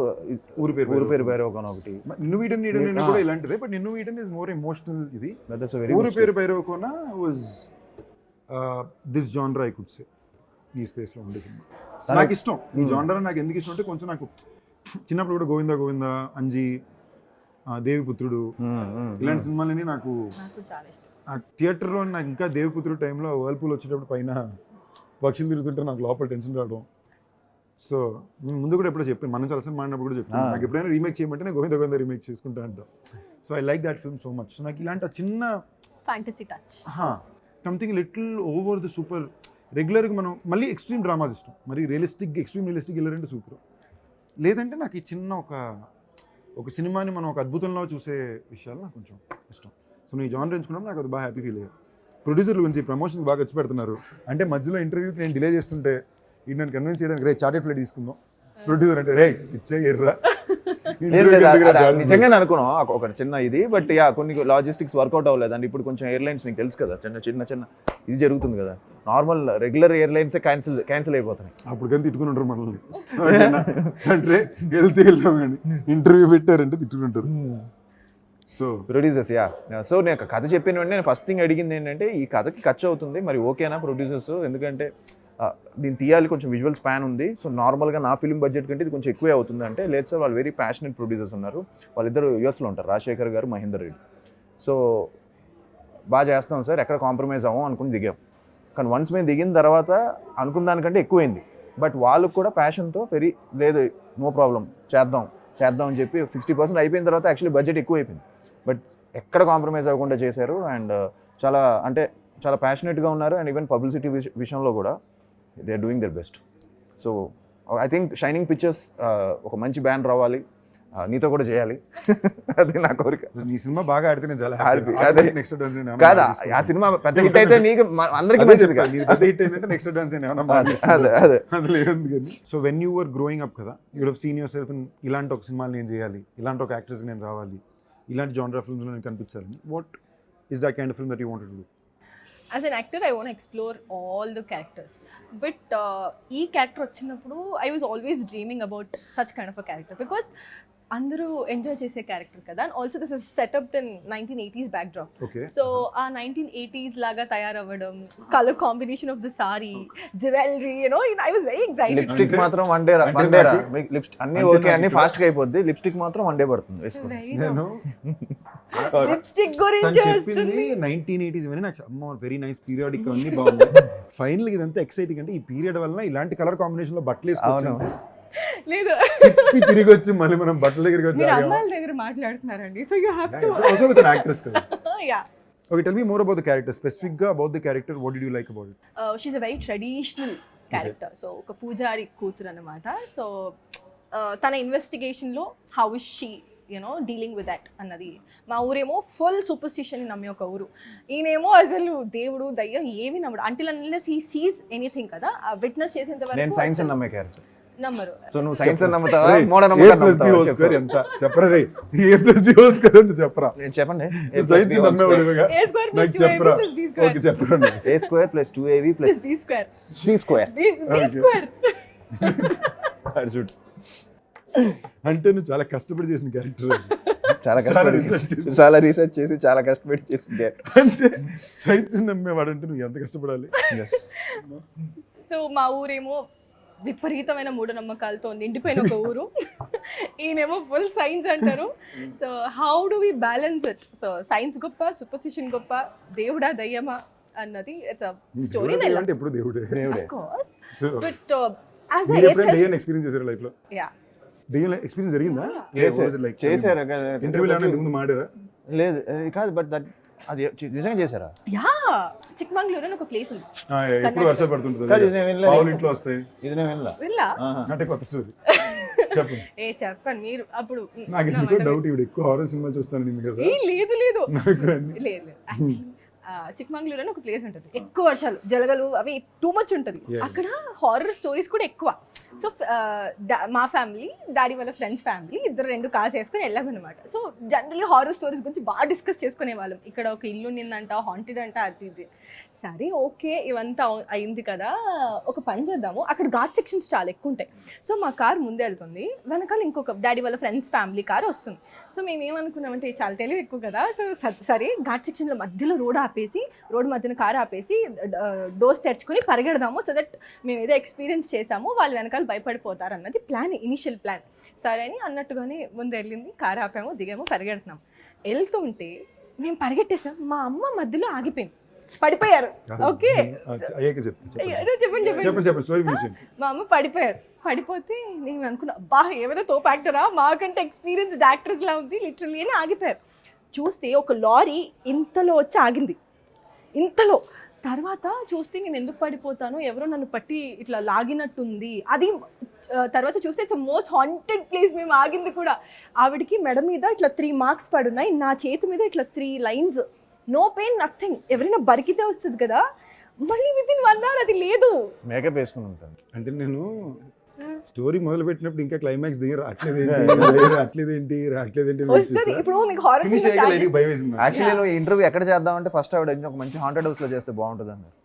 ఊరు పేరు భైరవ్ ఒకటి, నిన్ను వీడన్ కూడా ఇలాంటిదే. బట్ నిన్ను వీడన్ ఇస్ మోర్ ఎమోషనల్. ఇది ఊరు పేరు Bhairavakona was this genre I could say. ఈ స్పేస్లో ఉండే సినిమా నాకు ఇష్టం. ఈ జానర్ నాకు ఎందుకు ఇష్టం అంటే, కొంచెం నాకు చిన్నప్పుడు కూడా గోవింద, అంజీ, దేవిపుత్రుడు ఇలాంటి సినిమాలని నాకు థియేటర్లో నాకు ఇంకా దేవిపుత్రుడు టైంలో వర్ల్పూల్ వచ్చేటప్పుడు పైన పక్షులు తిరుగుతుంటే నాకు లోపల టెన్షన్ రావడం. సో నేను ముందు కూడా ఎప్పుడో చెప్పాను, మనం చాలా సినిమా ఆడినప్పుడు కూడా చెప్పాను, నాకు ఎప్పుడైనా రీమేక్ చేయమంటే నేను గోవింద రీమేక్ చేసుకుంటా అంట. So I like that film so much. So నాకు ఇలాంటి చిన్న fantasy touch, something little over the super. రెగ్యులర్గా మనం మళ్ళీ ఎక్స్ట్రీమ్ డ్రామాస్ ఇష్టం, మరి ఎక్స్ట్రీమ్ రియలిస్టిక్ వెళ్ళారంటే సూపర్. లేదంటే నాకు ఈ చిన్న ఒక సినిమాని మనం ఒక అద్భుతంలో చూసే విషయాలు నాకు కొంచెం ఇష్టం. సో నేను జానర్ ఎంచుకున్నప్పుడు నాకు అది బాగా హ్యాపీ ఫీల్ అయ్యాను. ప్రొడ్యూసర్ల గురించి ప్రమోషన్కి బాగా ఖర్చు పెడుతున్నారు అంటే, మధ్యలో ఇంటర్వ్యూకి నేను డిలే చేస్తుంటే ఇది నన్ను కన్విన్స్ చేయడానికి, రే చార్టెడ్ ఫ్లైట్ తీసుకుందాం. ప్రొడ్యూసర్ అంటే, రే ఇచ్చే ఎర్రా నిజంగానే అనుకున్నాం ఒక చిన్న ఇది. బట్ కొన్ని లాజిస్టిక్స్ వర్కౌట్ అవ్వలేదండి. ఇప్పుడు కొంచెం ఎయిర్లైన్స్ నీకు తెలుసు కదా, చిన్న ఇది జరుగుతుంది కదా. నార్మల్ రెగ్యులర్ ఎయిర్లైన్సే క్యాన్సిల్ అయిపోతున్నాయి. అప్పుడు కానీ తిట్టుకుని ఉంటారు మనల్ని, అంటే వెళ్తే వెళ్తాం కానీ ఇంటర్వ్యూ పెట్టారంటే తిట్టుకుంటారు. So producers yeah. సో నేను కథ చెప్పిన వెంటనే నేను ఫస్ట్ థింగ్ అడిగింది ఏంటంటే ఈ కథకి ఖర్చు అవుతుంది మరి ఓకేనా ప్రొడ్యూసర్స్, ఎందుకంటే దీన్ని తీయాలి, కొంచెం విజువల్ స్పాన్ ఉంది, సో నార్మల్గా నా ఫిల్మ్ బడ్జెట్ కంటే ఇది కొంచెం ఎక్కువే అవుతుంది అంటే, లేదు సార్ వాళ్ళు వెరీ ప్యాషనెట్ ప్రొడ్యూసర్స్ ఉన్నారు, వాళ్ళిద్దరు యూఎస్లో ఉంటారు, రాజశేఖర్ గారు, మహేందర్ రెడ్డి. సో బాగా చేస్తాం సార్, ఎక్కడ కాంప్రమైజ్ అవ్వం అనుకుని దిగాం. కానీ వన్స్ మేము దిగిన తర్వాత అనుకున్న దానికంటే ఎక్కువైంది. బట్ వాళ్ళకు కూడా ప్యాషన్తో వెరీ లేదు నో ప్రాబ్లం చేద్దాం అని చెప్పి 60% అయిపోయిన తర్వాత యాక్చువల్లీ బడ్జెట్ ఎక్కువ అయిపోయింది. బట్ ఎక్కడ కాంప్రమైజ్ అవ్వకుండా చేశారు. అండ్ చాలా ప్యాషనెట్గా ఉన్నారు. అండ్ ఈవెన్ పబ్లిసిటీ విషయంలో కూడా they are doing their best. So I think shining pictures ఒక మంచి బ్యాన్ రావాలి, నీతో కూడా చేయాలి అది నా కోరిక. నీ సినిమా బాగా ఆడితే నేను చాలా Happy. హ్యాపీ. అదే. నెక్స్ట్ డాన్స్ కాదా ఆ సినిమా పెద్ద హిట్ అయితే నీకు అందరికీ మంచిది కదా. పెద్ద హిట్ ఏంటంటే నెక్స్ట్ డాన్స్ అదే అందులో ఏముంది కానీ. So when you were growing up కదా, you would have seen yourself in ఇలాంటి ఒక సినిమాలు నేను చేయాలి, ఇలాంటి ఒక యాక్టర్స్ నేను రావాలి, ఇలాంటి జానర్ ఫిల్మ్స్లో నేను కనిపించాలని. What is that kind of film that you wanted to do? As an actor I want explore all the characters. But ఈ క్యారెక్టర్ వచ్చినప్పుడు I was always dreaming about such kind of a character because అందరూ enjoy చేసే character కదా. And also this is setupped in 1980s backdrop. Okay. So ఆ 1980s లాగా తయారవ్వడం, colour combination of the sari, jewellery, I was very excited. Lipstick మాత్రం one day అన్ని okay అన్ని fast గా అయిపోద్ది, లిప్స్టిక్ మాత్రం వన్ డే పడుతుంది. నేను లిప్స్టిక్ తను గురించి చెప్పింది 1980s అని నాకు అమ్మ వెరీ నైస్ పీరియాడిక్ అన్ని బాగుంది. ఫైనల్ ఇదంతా ఎక్సైటింగ్ అంటే ఈ పీరియడ్ వల్ల ఇలాంటి కలర్ కాంబినేషన్ లో బట్టలు వేసుకోవచ్చు, లేదు తిరిగి వచ్చి మళ్ళీ మనం బట్టల దగ్గరికి వచ్చి మీరు అమ్మాయిల దగ్గర మాట్లాడుతున్నారండి. So you have to also with an actress కదా. Yeah. Okay, tell me more about the character. Specifically about the character, what did you like about it? She's a very traditional character. So ఒక పూజారి కూతురు అన్నమాట. So తన ఇన్వెస్టిగేషన్లో how is she dealing with that అన్నది. మా ఊరేమో full superstition నమ్మే ఒక ఊరు, ఈయనేమో అసలు దేవుడు దయ్యం ఏమి నమ్మడు. Until unless he sees anything కదా, విట్నెస్ చేసేంత నేను వరకు సైన్స్ నమ్మే క్యారెక్టర్. నమ్మరు. సో నువ్వు సైన్స్ నమ్ముతావా A plus B whole square ఎంత చెప్పరా రే? A plus B whole square ఎంత చెప్పరా? చెప్పండి. సైన్స్ నమ్మేవాడుగా A square plus నాకు 2AB చెప్పరా? plus B square. ఓకే చెప్పరా. A² + 2AB + B square. C². B square. చూడు అంటే నువ్వు చాలా కష్టపడి చేసిన క్యారెక్టర్. చాలా రీసెర్చ్ చేసి చాలా కష్టపడి చేసింది. అంటే సైన్స్ నమ్మేవాడు అంటే నువ్వు ఎంత కష్టపడాలి. సో మా ఊరేమో విపరీతమైన మూఢనమ్మకాలతో నిండిపోయిన ఒక ఊరు, ఈయనేమో ఫుల్ సైన్స్ అంటారు. So how do we balance it? So science గొప్ప, సూపర్స్టిషన్ గొప్ప, దేవుడా దయ్యమా అన్నది ఇట్స్ అ స్టోరీ. అంటే ఎప్పుడు దేవుడే. Of course, So, but as మీరు ఎ ఎప్పుడైనా దెయ్యం ఎక్స్పీరియన్స్ చేశారు లైఫ్ లో? యా దెయ్యం ఎక్స్పీరియన్స్ జరిగిందా? చేశారు. ఇంటర్వ్యూలో ఏమైనా ఇంతకు ముందు మాడారా? లేదు కాదు, బట్ దట్ అది నిజంగా చేశారా? యా చిక్మంగళూరు అని ఒక ప్లేస్ ఉంది. ఎప్పుడు వర్షాలు పడుతుంటుంది, కాదు, ఇది నేను వినలేదు. పావులు ఇంట్లో వస్తాయి. ఇది నేను వినలా. వెళ్ళా అంటే కొత్త స్టోరీ చెప్పండి. చెప్పండి మీరు. అప్పుడు నాకు ఎందుకో డౌట్, ఇవి ఎక్కువ హారర్ సినిమా చూస్తాను కదా. లేదు లేదు నాకు అన్ని లేదు. చిక్మంగళూరు అని ఒక ప్లేస్ ఉంటుంది, ఎక్కువ వర్షాలు జలగలు అవి టూ మచ్ ఉంటుంది. అక్కడ హారర్ స్టోరీస్ కూడా ఎక్కువ. సో మా ఫ్యామిలీ, డాడీ వాళ్ళ ఫ్రెండ్స్ ఫ్యామిలీ ఇద్దరు 2 కార్స్ వేసుకొని వెళ్ళామన్నమాట. సో జనరలీ హారర్ స్టోరీస్ గురించి బాగా డిస్కస్ చేసుకునే వాళ్ళం. ఇక్కడ ఒక ఇల్లు నిందంట, హాంటెడ్ అంట, అది ఇది. సరే ఓకే ఇవంతా అయింది కదా, ఒక పని చేద్దాము. అక్కడ ఘాట్ సెక్షన్స్ చాలా ఎక్కువ ఉంటాయి. సో మా కార్ ముందే వెళ్తుంది, వెనకాల ఇంకొక డాడీ వాళ్ళ ఫ్రెండ్స్ ఫ్యామిలీ కార్ వస్తుంది. సో మేము ఏమనుకున్నామంటే చాలా తెలివి ఎక్కువ కదా, సో సరే ఘాట్ సెక్షన్లో మధ్యలో రోడ్ మధ్యన కార్ ఆపేసి డోర్స్ తెరుచుకొని పరిగెడదాము. సో దట్ మేము ఏదో ఎక్స్పీరియన్స్ చేసాము, వాళ్ళు వెనకాల భయపడిపోతారు అన్నది ప్లాన్, ఇనిషియల్ ప్లాన్. సరే అని అన్నట్టుగానే ముందు వెళ్ళింది, కార్ ఆపాము, దిగాము, పరిగెడుతున్నాం. వెళ్తుంటే మేము పరిగెట్టేసాం, మా అమ్మ మధ్యలో ఆగిపోయింది, పడిపోయారు. ఓకే అయ్యాక చెప్పండి. మా అమ్మ పడిపోతే నేను అనుకున్నా, బా ఏమైనా తోపు యాక్టరా, మాకంటే ఎక్స్పీరియన్స్డ్ యాక్టర్స్ లా ఉంది లిటరల్లీ అని ఆగిపోయారు. చూస్తే ఒక లారీ ఇంతలో వచ్చి ఆగింది, ఇంతలో. తర్వాత చూస్తే నేను ఎందుకు పడిపోతాను, ఎవరో నన్ను పట్టి ఇట్లా లాగినట్టుంది. అది తర్వాత చూస్తే ఇట్స్ మోస్ట్ హాంటెడ్ ప్లేస్. మేము ఆగింది కూడా, ఆవిడికి మెడ మీద ఇట్లా 3 మార్క్స్ పడున్నాయి, నా చేతి మీద ఇట్లా 3 లైన్స్, నో పెయిన్ నథింగ్. ఎవరైనా బరికితే వస్తుంది కదా, మళ్ళీ వితిన్ 1 hour అది లేదు. మేకప్ వేసుకుని ఉంటాను. అంటే నేను స్టోరీ మొదలు పెట్టినప్పుడు ఇంకా క్లైమాక్స్ దగ్గర అట్లేదేంటి వస్తుంది. ఇప్పుడు మీకు హారర్ భయం వేసింది. యాక్చువల్లీ నువ్వు ఇంటర్వ్యూ ఎక్కడ చేద్దామంటే ఫస్ట్ ఆవిడ ఒక మంచి హాంటెడ్ హౌస్ లో చేస్తే బాగుంటుంది అన్నారు.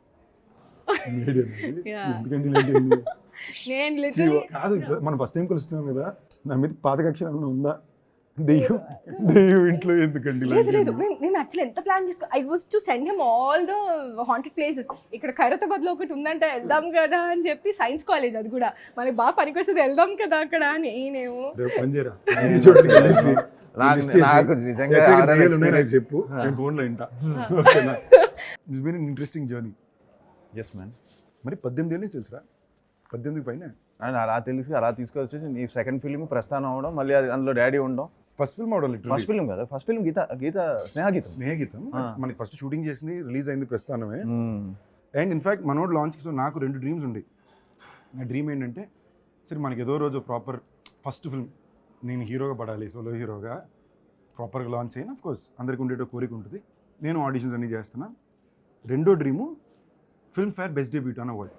నేను లిటరల్లీ కాదు, మనం ఫస్ట్ టైం కలుస్తున్నాం కదా, నా మీద పాత కక్ష ఉందా? దెయ్యం ఇంట్లో ఎందుకండి లేదు లేదు మేము యాక్చువల్లీ ఎంత ప్లాన్ చేసుకో I was to send him all the haunted places. ఇక్కడ ఖైరతాబాద్లో ఒకటి ఉందంటే వెళ్దాం కదా అని చెప్పి, సైన్స్ కాలేజ్ అది కూడా మనకి బాగా పనికొస్తుంది, వెళ్దాం కదా అక్కడ. నేనేమో పంజేరా నాకు నిజంగా చెప్పు, నేను ఫోన్లో వింటా. It's been interesting journey. Yes man. మరి 18 ఏళ్ళు తెలుసురా, 18 పైన. అండ్ అలా తెలిసి అలా తీసుకొచ్చి నీ సెకండ్ ఫిల్మ్ ప్రస్థానం అవడం, మళ్ళీ అది అందులో డాడీ ఉండడం. ఫస్ట్ ఫిల్మ్ అవడం, ఫస్ట్ ఫిల్మ్ కదా, ఫస్ట్ ఫిల్మ్ స్నేహగీతం. మనకి ఫస్ట్ షూటింగ్ చేసింది, రిలీజ్ అయింది ప్రస్థానమే. అండ్ ఇన్ఫాక్ట్ మనోడు లాంచ్కి, సో నాకు 2 డ్రీమ్స్ ఉండే. నా డ్రీమ్ ఏంటంటే, సరే మనకి ఏదో రోజు ప్రాపర్ ఫస్ట్ ఫిల్మ్ నేను హీరోగా పడాలి, సోలో హీరోగా ప్రాపర్గా లాంచ్ అయినా. అఫ్కోర్స్ అందరికి ఉండేటో కోరిక ఉంటుంది, నేను ఆడిషన్స్ అన్నీ చేస్తున్నా. రెండో dream Filmfare best debutant award.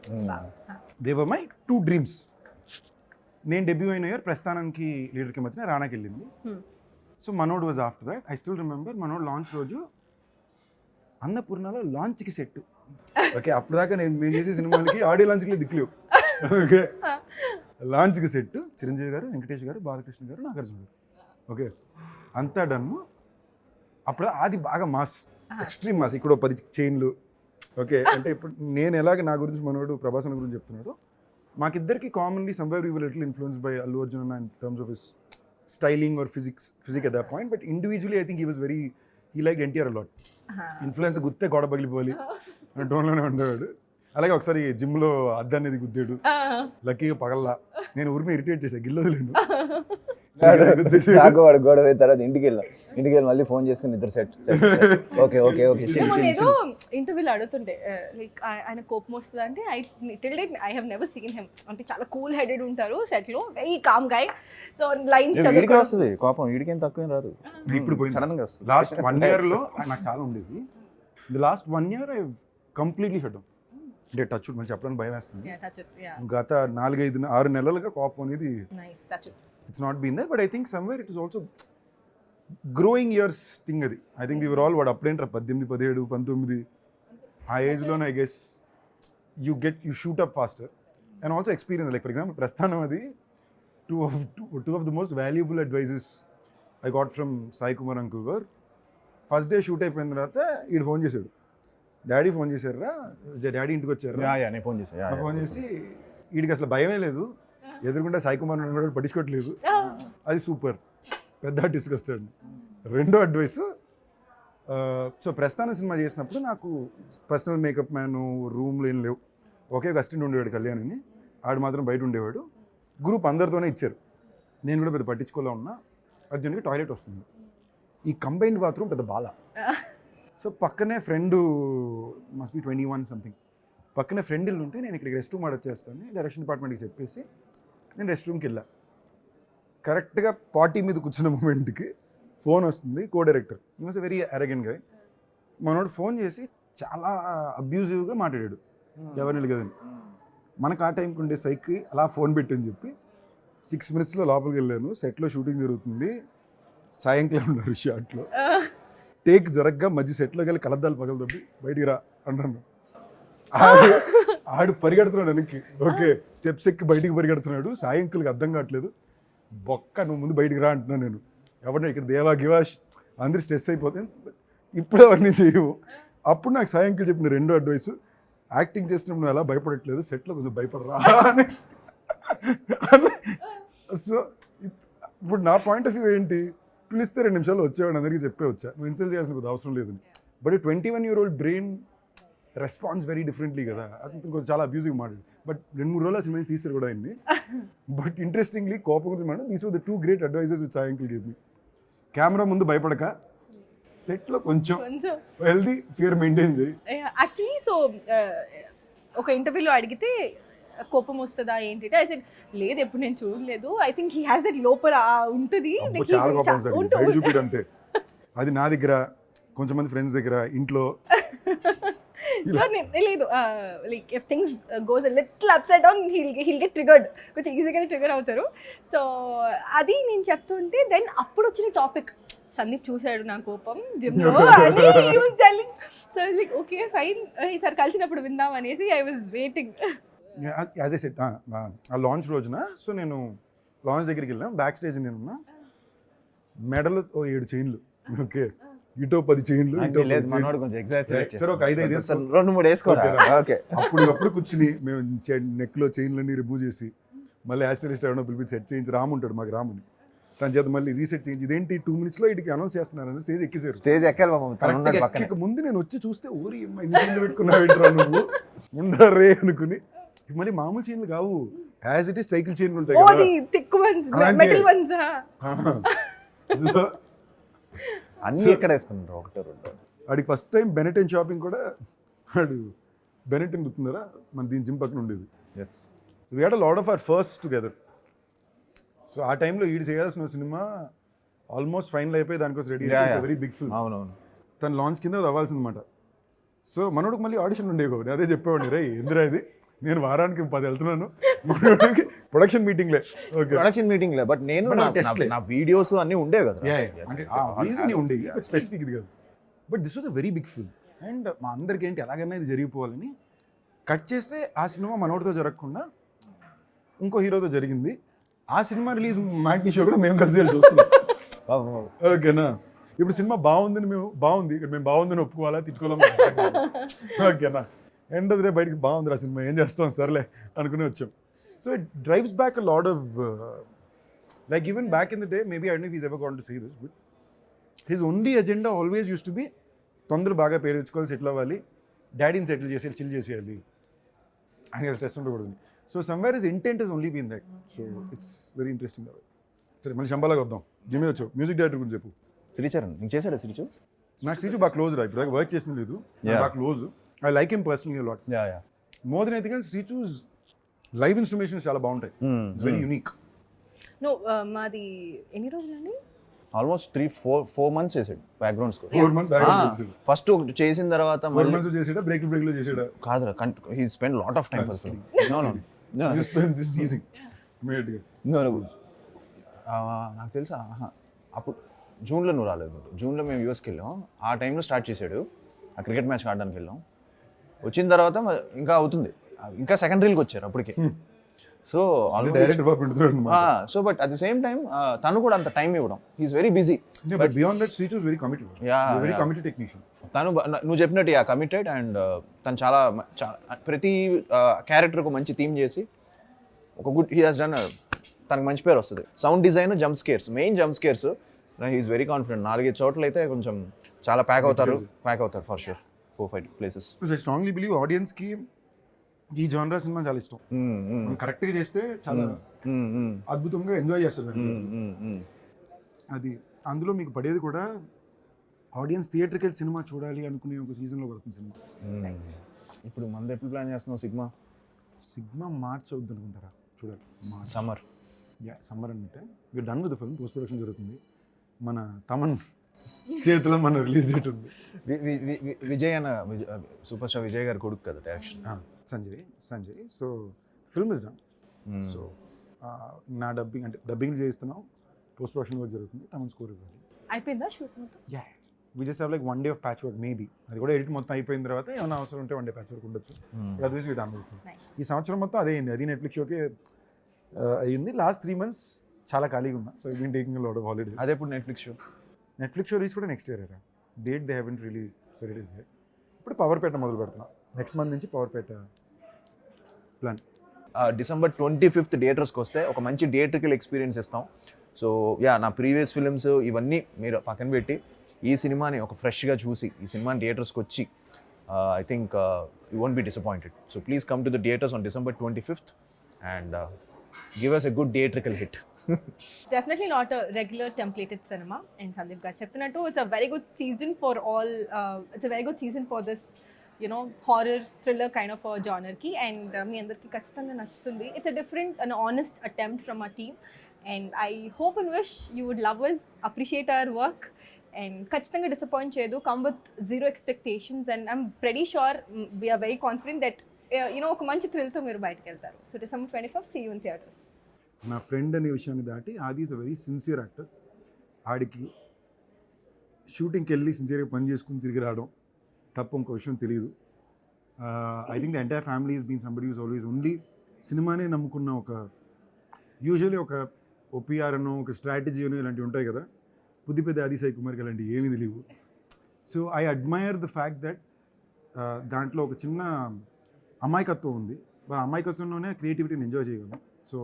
They were my 2 dreams. నేను డెబ్యూ అయిన ఇయర్ ప్రస్థానానికి లీడర్కి మధ్యన రానాకి వెళ్ళింది. సో మనోడ్ was after that. I still remember మనోడ్ లాంచ్ రోజు అన్నపూర్ణలో లాంచ్కి సెట్. ఓకే, అప్పుడు దాకా మేము చేసే సినిమాలకి ఆడియో లాంచ్కి దిక్కులేవు. ఓకే, లాంచ్కి సెట్ చిరంజీవి గారు, వెంకటేష్ గారు, బాలకృష్ణ గారు, నాగార్జున గారు. ఓకే, అంతా డన్ను. అప్పుడు అది బాగా మాస్, ఎక్స్ట్రీమ్ మాస్. ఇక్కడ 10 చైన్లు. ఓకే, అంటే ఇప్పుడు నేను ఎలాగ నా గురించి మనోడు ప్రభాస్ అన్న గురించి చెప్తున్నాడు, మాకిద్దరికి commonly somewhere we were little influenced by Allu Arjun అన్న in terms of his styling or physique at that point. But individually I think he like NTR a lot. Influence గుత్తే గోడ పగిలిపోవాలి టోన్లోనే ఉండేవాడు. అలాగే ఒకసారి జిమ్లో అద్దాన్ని అనేది గుద్దాడు, లక్కీగా పగల్లా. నేను ఊరిని ఇరిటేట్ చేశాను, గిల్లలేను. నాకు వాడు గొడవ తర్వాత ఇంటికి వెళ్ళి మళ్ళీ ఫోన్ చేసుకుని నిద్ర సెట్. Okay okay okay. ఏదో ఇంటర్వ్యూలో అడుగుతుంటే లైక్ ఆయన కోపం వస్తుంది అంటే, I have never seen him. అంటే చాలా కూల్ హెడెడ్ ఉంటారు సెట్ లో, వెరీ కామ్ గై. సో లైన్స్ వీడికి వస్తుంది కోపం, వీడికి ఏం తక్కువ రాదు. ఇప్పుడు పోయింది, సడన్ గా వస్తుంది. లాస్ట్ 1 yearలో నాకు చాలా ఉండేది. The last 1 year I completely shut down. అంటే టచ్ మళ్ళీ చెప్పడానికి భయం వేస్తుంది. గత 4-5-6 నెలలుగా కోపం అనేది it's not been there, but I think somewhere it is also growing years thing adi. I think we were all అప్పుడేంట్రా 18, 17, 19 ఆ ఏజ్లోనే. I guess you shoot up faster and also experience. Like for example ప్రస్థానం అది two of the most valuable advices I got from Sai Kumar uncle were, first day shoot అయిపోయిన తర్వాత ఈడు phone చేశాడు, daddy phone చేశారా, daddy ఇంటికి వచ్చారు. నేను ఫోన్ చేశాను. ఫోన్ చేసి వీడికి అసలు భయమే లేదు, ఎదురుకుండా సాయి కుమార్ కూడా పట్టించుకోవట్లేదు. అది సూపర్, పెద్ద ఆర్టిస్ట్కి వస్తాడు. రెండో అడ్వైస్, సో ప్రస్థానం సినిమా చేసినప్పుడు నాకు పర్సనల్ మేకప్ మ్యాన్ రూమ్లో ఏం లేవు. ఒకే అసిస్టెంట్ ఉండేవాడు కళ్యాణ్ అని, ఆడు మాత్రం బయట ఉండేవాడు. గ్రూప్ అందరితోనే ఇచ్చారు, నేను కూడా పెద్ద పట్టించుకోలే ఉన్నా. అర్జెంట్గా టాయిలెట్ వస్తుంది, ఈ కంబైన్డ్ బాత్రూమ్ పెద్ద బాల. సో పక్కనే ఫ్రెండ్ మస్ట్ బి 21 సంథింగ్, పక్కనే ఫ్రెండ్ ఇల్లు ఉంటే నేను ఇక్కడికి రెస్ట్ రూమ్ చేస్తాను డైరెక్షన్ డిపార్ట్మెంట్కి చెప్పేసి నేను రెస్ట్ రూమ్కి వెళ్ళా. కరెక్ట్గా పార్టీ మీద కూర్చున్న మూమెంట్కి ఫోన్ వస్తుంది. Co director is very arrogant గా. మనోడు ఫోన్ చేసి చాలా అబ్యూజివ్గా మాట్లాడాడు, ఎవరిని కదండి. మనకు ఆ టైంకి ఉండే సైకి అలా ఫోన్ పెట్టని చెప్పి 6 minutesలో లోపలికి వెళ్ళాను. సెట్లో షూటింగ్ జరుగుతుంది, సాయంకాలం ఉన్నారు షాట్లో. టేక్ జరగ్గా మధ్య సెట్లోకి వెళ్ళి కలద్దాలు పగలదొబ్బి బయటికి రా అంటాను. ఆడు పరిగెడుతున్నాడు వెనక్కి. ఓకే, స్టెప్స్ ఎక్కి బయటికి పరిగెడుతున్నాడు. సాయంకులకి అర్థం కావట్లేదు. బొక్క నువ్వు ముందు బయటికి రా అంటున్నాను నేను. ఎవరిని ఇక్కడ దేవా గివాష్ అందరు స్ట్రెస్ అయిపోతే ఇప్పుడు అవన్నీ చేయవు. అప్పుడు నాకు సాయంకులు చెప్పిన రెండో అడ్వైస్, యాక్టింగ్ చేసినప్పుడు నువ్వు ఎలా భయపడట్లేదు, సెట్లో కొంచెం భయపడరా అని. సో ఇప్పుడు నా పాయింట్ ఆఫ్ వ్యూ ఏంటి, పిలిస్తే 2 నిమిషాలు వచ్చేవాడు, అందరికీ చెప్పే వచ్చా, నువ్వు ఇన్సల్ట్ చేయాల్సిన పెద్ద అవసరం లేదని. But 21-year-old brain response very differently కదా. అది కొంచెం చాలా అబ్యూజివ్ మాట్లాడు. బట్ 2-3 రోజులు సినిమా తీసారు కూడా ఆయన్ని. బట్ ఇంట్రెస్టింగ్లీ కోపం గురించి madam, these were the 2 great advices which Sai uncle gave me. Camera ముందు భయపడక, సెట్లో కొంచెం హెల్దీ ఫియర్ మెయింటైన్ చేయి. యాక్చువల్లీ సో ఒక ఇంటర్వ్యూలో అడిగితే కోపం వస్తుందా ఏంటి, ఐ సెడ్ లేదు ఎప్పుడు నేను చూడలేదు. I think he has that లోపల ఉంటుంది, చాలా కోపం వస్తుంది, బయట చూపిడు అంతే. అది నా దగ్గర, కొంచెం మంది ఫ్రెండ్స్ దగ్గర, ఇంట్లో లేదు. Like if things goes little upset on heal get triggered, కొంచెం ఈజీగానే ట్రిగర్ అవుతారు. సో అది నేను చెప్తుంటే దెన్ అప్పుడు వచ్చిన టాపిక్, సందీప్ చూశాడు నా కోపం జిమ్లో అని he was telling. So like okay fine, ఈసారి కలిసినప్పుడు విందాం అనేసి I was waiting. As I said, ఆ లాంచ్ రోజున సో నేను లాంచ్ దగ్గరికి వెళ్ళాను, బ్యాక్ స్టేజ్ నేనున్నా. మెడలో ఓ 7 చైన్లు, ఓకే, ఇటో 10 చైన్లు, ఇటో 10 లేదు చైన్లు. మనోడు కొంచెం ఎగ్జాక్ట్ సరే ఒక 5 వేసుకో. 2-3 వేసుకోరా. ఓకే అప్పుడు కూర్చుని మేము నెక్లో చైన్లన్నీ రిమూవ్ చేసి మళ్ళీ యాస్టరిస్ట్ ఎవరైనా పిలిపించి సెట్ చేయించి రాము ఉంటాడు మాకు, రాముని తన చేత మళ్ళీ రీసెట్ చేయించి ఇదేంటి 2 minutesలో ఇటుకి అనౌన్స్ చేస్తున్నారని స్టేజ్ ఎక్కేసారు. స్టేజ్ ఎక్కాలి పాపం, తను ఉన్నాడు కరెక్ట్గా పక్కనే. ఎక్కక ముందు నేను వచ్చి చూస్తే ఊరి ఇన్ని చైన్లు పెట్టుకున్నావు ఏంట్రా నువ్వు ఉండరే అనుకుని, ఇవి మళ్ళీ మామూలు చైన్లు కావు, యాజ్ ఇట్ ఈస్ సైకిల్ చైన్లు ఉంటాయి ఓ కదా. ది థిక్ వన్స్, అలాంటి- మెటల్ వన్స్. సో అన్ని ఎక్కడ వేసుకుంటారు, 1-2. వాడికి ఫస్ట్ టైం బెనెటన్ షాపింగ్ కూడా వాడు బెనెటన్ గుర్తుందరా మన దీని జిమ్ పక్కన ఉండేది. Yes so we had a lot of our first together. So ఆ టైంలో ఈడు చేయాల్సిన సినిమా ఆల్మోస్ట్ ఫైనల్ అయిపోయి దానికోసం రెడీ, వెరీ బిగ్ ఫిల్మ్. అవునవును. తన లాంచ్ కింద అది అవ్వాల్సిందన్నమాట. సో మనోడికి మళ్ళీ ఆడిషన్ ఉండేవి, నేను అదే చెప్పేవాడిని, రే ఎందురా ఇది, నేను వారానికి 10 వెళ్తున్నాను మనోడికి ప్రొడక్షన్ మీటింగ్లే. ఓకే, ప్రొడక్షన్ మీటింగ్ లే, బట్ నేను But నా- ఆ test లే. నా వీడియోస్ అన్నీ ఉండేవి కదా. అంటే రీజన్ ఉండేవి, బట్ స్పెసిఫిక్ ఇది కాదు. But this was a very big film and మా అందరికి ఏంటి ఎలాగైనా ఇది జరిగిపోవాలని కట్ చేస్తే ఆ సినిమా మనోడితో జరగకుండా ఇంకో హీరోతో జరిగింది. ఆ సినిమా రిలీజ్ మ్యాట్నీ షో కూడా మేము కలిసి వెళ్ళి చూస్తున్నాం. ఓకేనా, ఇప్పుడు సినిమా బాగుంది ఇక్కడ మేము బాగుందని ఒప్పుకోవాలా తిట్టుకోవాలా, ఓకేనా, ఎండ్ ఆఫ్ ద డే బయటికి బాగుంది ఆ సినిమా, ఏం చేస్తాం సర్లే అనుకుని వచ్చాం. So it drives back a lot of like even back in the day, maybe I don't know if he's ever gone to see this, but his only agenda always used to be తొందర బాగా పేరు తెచ్చుకోవాలి, settle అవ్వాలి, డాడీని settle చేసేయాలి, chill చేసేయాలి, ఆయన stress ఉండకూడదు. So somewhere is intent is only been that. So it's very interesting. సరే మళ్ళీ శంబాలాగా వద్దాం, జిమ్మే వచ్చావు, మ్యూజిక్ డైరెక్టర్ గురించి చెప్పు. శ్రీచరణ్ నీకు చేశాడా శ్రీచు? నాకు శ్రీచు బాగా క్లోజ్ రా, ఇప్పుడు వర్క్ చేసింది లేదు, బాగా close. I like him personally lot. Yeah more than ethical శ్రీచూస్ లైవ్ ఇన్స్ట్రుమేషన్స్ చాలా బాగుంటాయి, ఇట్స్ వెరీ యూనిక్. నో మాది ఎన్ని రోజులండి? ఆల్మోస్ట్ 3-4 months చేసాడు background score. 4 months back first చేసిన తర్వాత 4 months చేసాడా, బ్రేక్ లో చేసాడా? కాదురా, he spend lot of time for film. No no You spend this teasing immediately. No నాకు తెలుసా, అప్పుడు జూన్లో నువ్వు రాలేదు. జూన్లో మేము యూఎస్కి వెళ్ళాం, ఆ టైంలో స్టార్ట్ చేశాడు, ఆ క్రికెట్ మ్యాచ్ ఆడడానికి వెళ్ళాం. వచ్చిన తర్వాత ఇంకా అవుతుంది, ఇంకా సెకండరీకి వచ్చారు అప్పటికి. సో డైరెక్టర్ బాబు పెడుతున్నాడు. So but at the same time తను కూడా అంత టైం ఇవ్వడం, he's very busy. But beyond that, Srichu is very committed. Yeah, He's a very yeah. committed technician. తను నువ్వు చెప్పినట్టు కమిటెడ్ అండ్ తను చాలా ప్రతి క్యారెక్టర్కు మంచి థీమ్ చేసి ఒక గుడ్ హీ హాస్ డన్, తనకు మంచి పేరు వస్తుంది. Sound design, jump scares, main jump scares he's very confident. 4-5 చోట్ల అయితే కొంచెం చాలా ప్యాక్ అవుతారు for sure, 4-5 places. Because I strongly believe audience కి ఈ జానరా సినిమా చాలా ఇష్టం. మనం కరెక్ట్గా చేస్తే చాలా అద్భుతంగా ఎంజాయ్ చేస్తారు. అది అందులో మీకు పడేది కూడా ఆడియన్స్ థియేటర్కి వెళ్ళి సినిమా చూడాలి అనుకునే ఒక సీజన్లో పడుతుంది సినిమా. ఇప్పుడు మంది ఎప్పుడు ప్లాన్ చేస్తున్నావు సిగ్మా మార్చ్ అవుద్ది అనుకుంటారా, చూడాలి. సమ్మర్ సమ్మర్ అంటే we're done with the film, post production జరుగుతుంది, మన తమన్ చేతిలో మన రిలీజ్ డేట్ ఉంది. విజయ్ అన్న సూపర్ స్టార్ విజయ్ గారు కొడుకు కదా డైరెక్షన్, Sanjay. So film is done. So నా డబ్బింగ్ చేయిస్తున్నాం, పోస్ట్ ప్రొడక్షన్ వర్క్ జరుగుతుంది, తమన్ స్కోర్ ఇవ్వాలి. అయిపోయిందా షూట్ మొత్తం? We just have like 1 day of patch work maybe. అది కూడా ఎడిట్ మొత్తం అయిపోయిన తర్వాత ఏమైనా అవసరం ఉంటే 1 day ప్యాచ్ వర్క్ ఉండొచ్చు. Otherwise we done with film. ఈ సంవత్సరం మొత్తం అదే అయింది, అది నెట్ఫ్లిక్స్ షోకే అయ్యింది. లాస్ట్ 3 months చాలా ఖాళీగా ఉన్నా, so I been taking lot of holidays. అదే ఇప్పుడు నెట్ఫ్లిక్స్ షో రీస్ కూడా next year era. Date they haven't really said it is here. ఇప్పుడు పవర్పేట మొదలు పెడుతున్నాం, నెక్స్ట్ మంత్ నుంచి పవర్పేట ప్లాన్. December 25th థియేటర్స్కి వస్తే ఒక మంచి థియేటర్కల్ ఎక్స్పీరియన్స్ ఇస్తాం. సో నా ప్రీవియస్ ఫిలిమ్స్ ఇవన్నీ మీరు పక్కన పెట్టి ఈ సినిమాని ఒక ఫ్రెష్గా చూసి ఈ సినిమాని థియేటర్స్కి వచ్చి I think you won't be disappointed. So please come to the theatres on December 25th and give us a good theatrical hit. Definitely not a regular templated cinema. And Sandeep garu cheppinattu, it's a very good season for all. It's a very good season for this, horror thriller kind of a genre ki. And me andarki kachithanga nachutundi. It's a different and honest attempt from our team. And I hope and wish you would love us, appreciate our work, and kachithanga disappoint chedu. Come with zero expectations, and I'm pretty sure we are very confident that oka manchi thrill tho meeru bayatiki veltaru. So December 25th, see you in theaters. నా friend అనే విషయాన్ని దాటి ఆది is a very sincere actor. ఆడికి షూటింగ్కి వెళ్ళి సిన్సియర్గా పని చేసుకుని తిరిగి రావడం తప్ప ఇంకో విషయం తెలియదు. I think the entire family is been somebody is always only సినిమానే నమ్ముకున్న ఒక యూజువల్లీ ఒక ఓపీఆర్ అనో ఒక స్ట్రాటజీ అనో ఇలాంటివి ఉంటాయి కదా. బుద్ధి పెద్ద ఆది సాయి కుమార్కి అలాంటి ఏమీ తెలియవు. So I admire the fact that దాంట్లో ఒక చిన్న అమాయకత్వం ఉంది. ఆ అమాయకత్వంలోనే క్రియేటివిటీని ఎంజాయ్ చేయగలం. So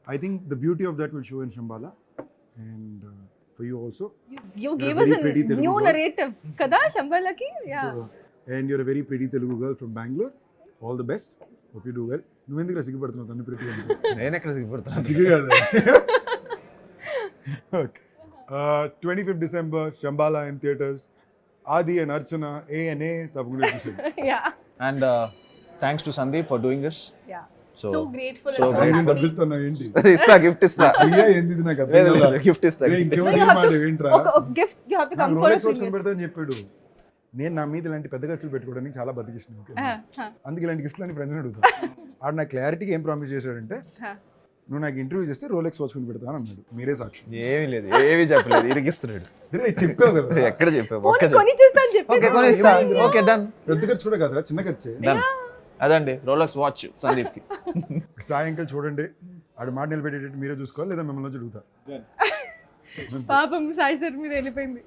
I think the beauty of that will show in Shambala and for you also. You You're gave a us very a pretty Telugu new girl. narrative కదా శంబాలకి. Yeah. So, and you're a very pretty Telugu girl from Bangalore. All the best. Hope you do well. నువ్వెందుకు సిగ్గుపడుతున్నావు తను pretty అంటే? నేను ఎక్కడ సిగ్గుపడుతున్నాను. సిగ్గు కాదు. Okay. 25th December, Shambhala in theaters. Adi and Archana, A&A, తప్పకుండా చూసేయండి. Yeah. And thanks to Sandeep for doing this. Yeah. So- So grateful so and so నేను happy. డబ్బిస్తున్నా ఏంటి? ఇస్తా గిఫ్ట్ ఇస్తా. ఫ్రీయా ఏంది ఇది నాకు అర్థం లేదు కాదు. లేదు గిఫ్ట్ ఇస్తా. రే, ఇంకేమో So you ఏం have మాట to- ఏంట్రా? ఒక gift you have to come నాకు for రోలెక్స్ us. వచ్చుకొని పెడతా అని చెప్పాడు. నేను నా మీద ఇలాంటి పెద్ద ఖర్చులు పెట్టుకోవడానికి చాలా బతికిష్టం. అందుకే ఇలాంటి గిఫ్ట్లు అని ఫ్రెండ్స్ అడుగుతా. ఆడు నా క్లారిటీకి ఏం ప్రామిస్ చేశాడంటే నువ్వు నాకు ఇంటర్వ్యూ చేస్తే రోలెక్స్ వచ్చుకొని పెడతా అని అన్నాడు. మీరే సాక్షి. ఏమీ లేదు, ఏమీ చెప్పలేదు, ఇరిగిస్తున్నాడు. రే, చెప్పావు కదా. ఎక్కడ చెప్పావు? Phone ఒక్క కొని చేస్తా అని ఓకే చెప్పేసి కొనిస్తా. ఓకే డన్ పెద్ద ఖర్చు కూడా కాదురా, చిన్న ఖర్చే. డన్. అదండి రోలెక్స్ వాచ్ సందీప్కి. సాయంకాలం చూడండి. ఆడు మాట నిలబెట్టేటట్టు మీరే చూసుకోవాలి లేదా మిమ్మల్ని వచ్చి అడుగుతా. పాపం సాయి సార్ మీద వెళ్ళిపోయింది.